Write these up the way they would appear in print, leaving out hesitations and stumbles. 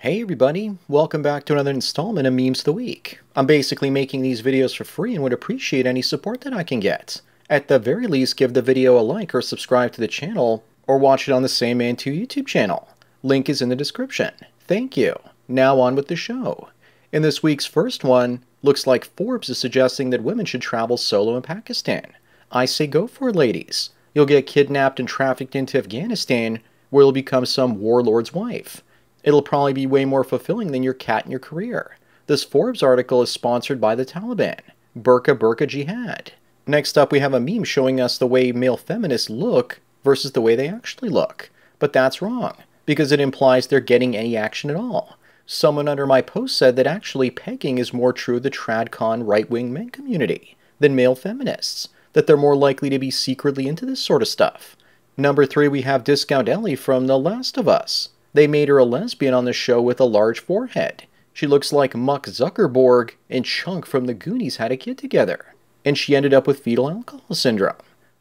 Hey everybody, welcome back to another installment of Memes of the Week. I'm basically making these videos for free and would appreciate any support that I can get. At the very least, give the video a like or subscribe to the channel, or watch it on the Same Man 2 YouTube channel. Link is in the description. Thank you. Now on with the show. In this week's first one, looks like Forbes is suggesting that women should travel solo in Pakistan. I say go for it, ladies. You'll get kidnapped and trafficked into Afghanistan, where you'll become some warlord's wife. It'll probably be way more fulfilling than your cat in your career. This Forbes article is sponsored by the Taliban. Burqa Burqa Jihad. Next up, we have a meme showing us the way male feminists look versus the way they actually look. But that's wrong, because it implies they're getting any action at all. Someone under my post said that actually pegging is more true of the tradcon right-wing men community than male feminists, that they're more likely to be secretly into this sort of stuff. Number 3, we have Discount Ellie from The Last of Us. They made her a lesbian on the show with a large forehead. She looks like Muck Zuckerberg and Chunk from the Goonies had a kid together. And she ended up with fetal alcohol syndrome.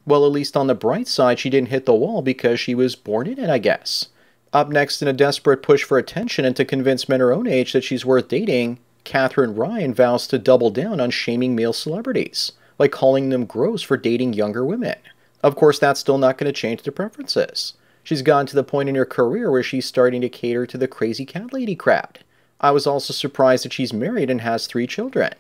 Well, at least on the bright side, she didn't hit the wall because she was born in it, I guess. Up next, in a desperate push for attention and to convince men her own age that she's worth dating, Katherine Ryan vows to double down on shaming male celebrities, like calling them gross for dating younger women. Of course, that's still not going to change their preferences. She's gotten to the point in her career where she's starting to cater to the crazy cat lady crowd. I was also surprised that she's married and has 3 children.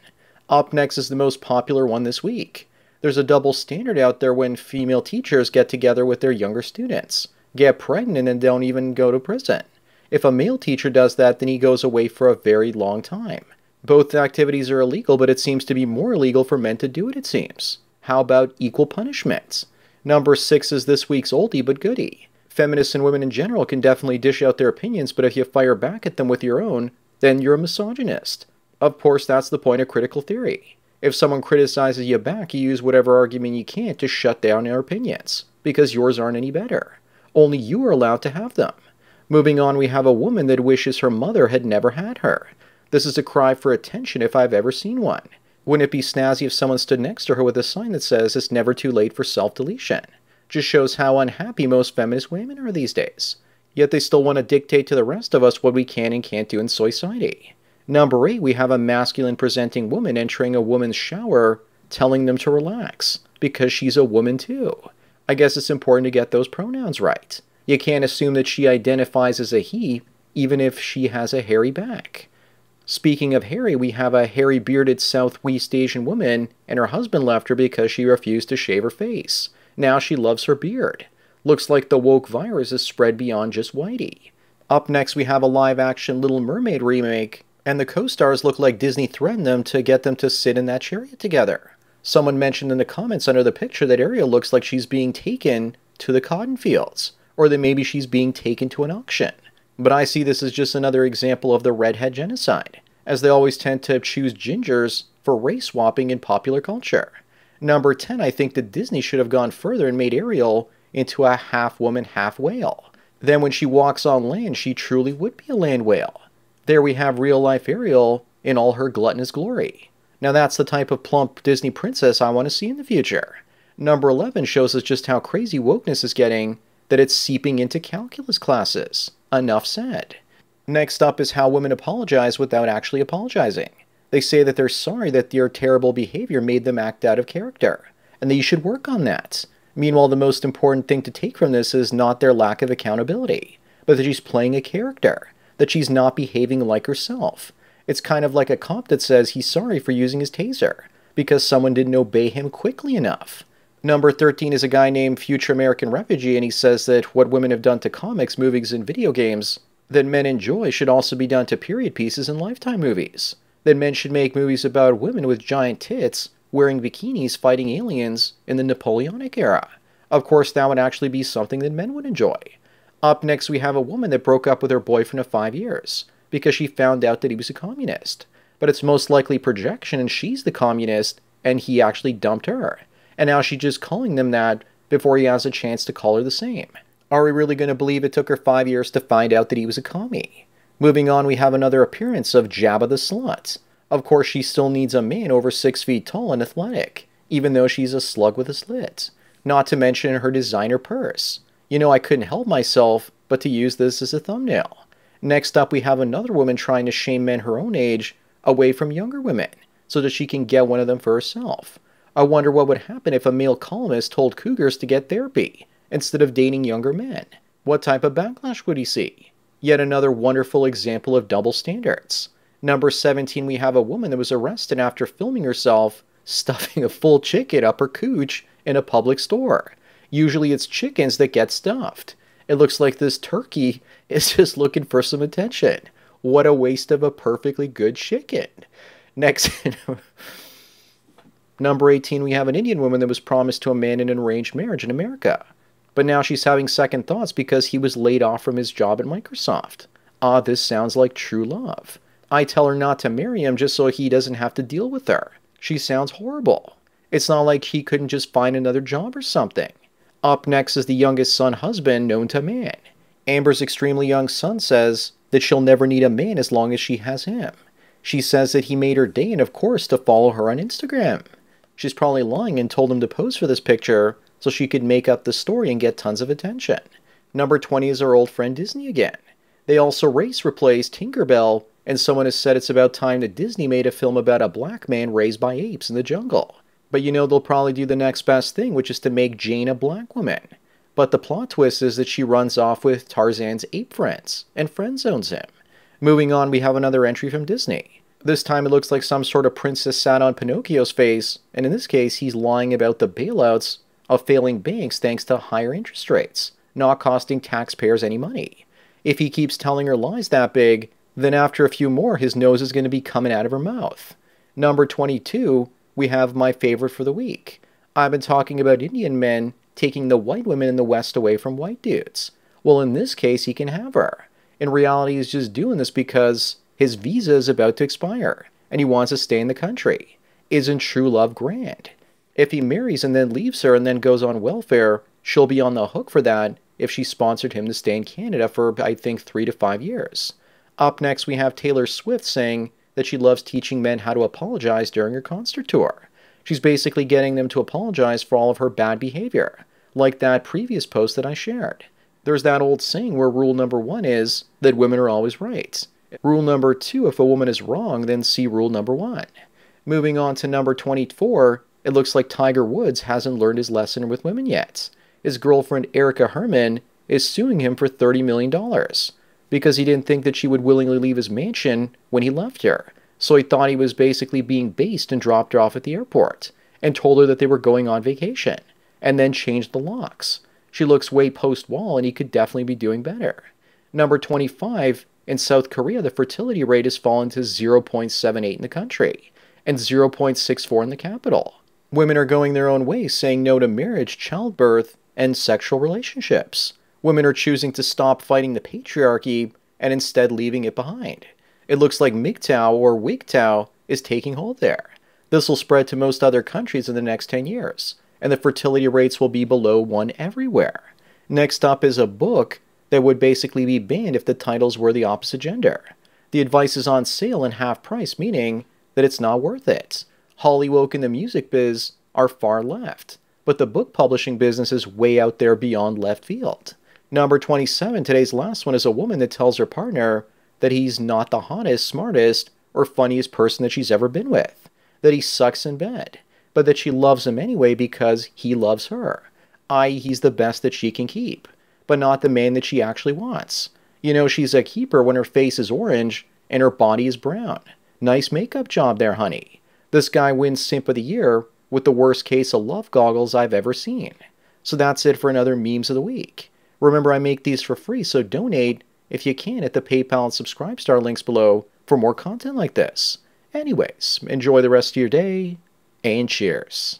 Up next is the most popular one this week. There's a double standard out there when female teachers get together with their younger students, get pregnant, and don't even go to prison. If a male teacher does that, then he goes away for a very long time. Both activities are illegal, but it seems to be more illegal for men to do it seems. How about equal punishment? Number 6 is this week's oldie but goodie. Feminists and women in general can definitely dish out their opinions, but if you fire back at them with your own, then you're a misogynist. Of course, that's the point of critical theory. If someone criticizes you back, you use whatever argument you can to shut down their opinions, because yours aren't any better. Only you are allowed to have them. Moving on, we have a woman that wishes her mother had never had her. This is a cry for attention if I've ever seen one. Wouldn't it be snazzy if someone stood next to her with a sign that says it's never too late for self-deletion? Just shows how unhappy most feminist women are these days. Yet they still want to dictate to the rest of us what we can and can't do in society. Number 8, we have a masculine-presenting woman entering a woman's shower, telling them to relax, because she's a woman too. I guess it's important to get those pronouns right. You can't assume that she identifies as a he, even if she has a hairy back. Speaking of hairy, we have a hairy-bearded Southeast Asian woman, and her husband left her because she refused to shave her face. Now she loves her beard. Looks like the woke virus is spread beyond just Whitey. Up next, we have a live-action Little Mermaid remake, and the co-stars look like Disney threatened them to get them to sit in that chariot together. Someone mentioned in the comments under the picture that Ariel looks like she's being taken to the cotton fields, or that maybe she's being taken to an auction. But I see this as just another example of the redhead genocide, as they always tend to choose gingers for race swapping in popular culture. Number 10, I think that Disney should have gone further and made Ariel into a half-woman, half-whale. Then when she walks on land, she truly would be a land whale. There we have real-life Ariel in all her gluttonous glory. Now that's the type of plump Disney princess I want to see in the future. Number 11 shows us just how crazy wokeness is getting, that it's seeping into calculus classes. Enough said. Next up is how women apologize without actually apologizing. They say that they're sorry that their terrible behavior made them act out of character, and that you should work on that. Meanwhile, the most important thing to take from this is not their lack of accountability, but that she's playing a character, that she's not behaving like herself. It's kind of like a cop that says he's sorry for using his taser, because someone didn't obey him quickly enough. Number 13 is a guy named Future American Refugee, and he says that what women have done to comics, movies, and video games that men enjoy should also be done to period pieces and Lifetime movies. That men should make movies about women with giant tits wearing bikinis fighting aliens in the Napoleonic era. Of course, that would actually be something that men would enjoy. Up next, we have a woman that broke up with her boyfriend of 5 years because she found out that he was a communist. But it's most likely projection, and she's the communist, and he actually dumped her. And now she's just calling them that before he has a chance to call her the same. Are we really going to believe it took her 5 years to find out that he was a commie? Moving on, we have another appearance of Jabba the Slut. Of course, she still needs a man over 6 feet tall and athletic, even though she's a slug with a slit. Not to mention her designer purse. You know, I couldn't help myself but to use this as a thumbnail. Next up, we have another woman trying to shame men her own age away from younger women so that she can get one of them for herself. I wonder what would happen if a male columnist told cougars to get therapy instead of dating younger men. What type of backlash would he see? Yet another wonderful example of double standards. Number 17, we have a woman that was arrested after filming herself stuffing a full chicken up her cooch in a public store. Usually it's chickens that get stuffed. It looks like this turkey is just looking for some attention. What a waste of a perfectly good chicken. Next, number 18, we have an Indian woman that was promised to a man in an arranged marriage in America. But now she's having second thoughts because he was laid off from his job at Microsoft. Ah, this sounds like true love. I tell her not to marry him just so he doesn't have to deal with her. She sounds horrible. It's not like he couldn't just find another job or something. Up next is the youngest son husband known to man. Amber's extremely young son says that she'll never need a man as long as she has him. She says that he made her day and of course to follow her on Instagram. She's probably lying and told him to pose for this picture so she could make up the story and get tons of attention. Number 20 is our old friend Disney again. They also replaced Tinkerbell, and someone has said it's about time that Disney made a film about a black man raised by apes in the jungle. But you know they'll probably do the next best thing, which is to make Jane a black woman. But the plot twist is that she runs off with Tarzan's ape friends and friend zones him. Moving on, we have another entry from Disney. This time it looks like some sort of princess sat on Pinocchio's face, and in this case he's lying about the bailouts of failing banks thanks to higher interest rates, not costing taxpayers any money. If he keeps telling her lies that big, then after a few more his nose is going to be coming out of her mouth. Number 22, we have my favorite for the week. I've been talking about Indian men taking the white women in the West away from white dudes. Well, in this case, he can have her. In reality, he's just doing this because his visa is about to expire, and he wants to stay in the country. Isn't true love grand? If he marries and then leaves her and then goes on welfare, she'll be on the hook for that if she sponsored him to stay in Canada for, I think, 3 to 5 years. Up next, we have Taylor Swift saying that she loves teaching men how to apologize during her concert tour. She's basically getting them to apologize for all of her bad behavior, like that previous post that I shared. There's that old saying where rule number 1 is that women are always right. Rule number 2, if a woman is wrong, then see rule number 1. Moving on to number 24, it looks like Tiger Woods hasn't learned his lesson with women yet. His girlfriend Erica Herman is suing him for $30 million because he didn't think that she would willingly leave his mansion when he left her. So he thought he was basically being based and dropped her off at the airport and told her that they were going on vacation and then changed the locks. She looks way post-wall and he could definitely be doing better. Number 25, in South Korea, the fertility rate has fallen to 0.78 in the country and 0.64 in the capital. Women are going their own way, saying no to marriage, childbirth, and sexual relationships. Women are choosing to stop fighting the patriarchy and instead leaving it behind. It looks like MGTOW or WGTOW is taking hold there. This will spread to most other countries in the next 10 years, and the fertility rates will be below 1 everywhere. Next up is a book that would basically be banned if the titles were the opposite gender. The advice is on sale and half price, meaning that it's not worth it. Hollywood and the music biz are far left, but the book publishing business is way out there beyond left field. Number 27, today's last one, is a woman that tells her partner that he's not the hottest, smartest, or funniest person that she's ever been with, that he sucks in bed, but that she loves him anyway because he loves her, i.e. he's the best that she can keep, but not the man that she actually wants. You know, she's a keeper when her face is orange and her body is brown. Nice makeup job there, honey. This guy wins Simp of the Year with the worst case of love goggles I've ever seen. So that's it for another Memes of the Week. Remember, I make these for free, so donate if you can at the PayPal and Subscribestar links below for more content like this. Anyways, enjoy the rest of your day, and cheers.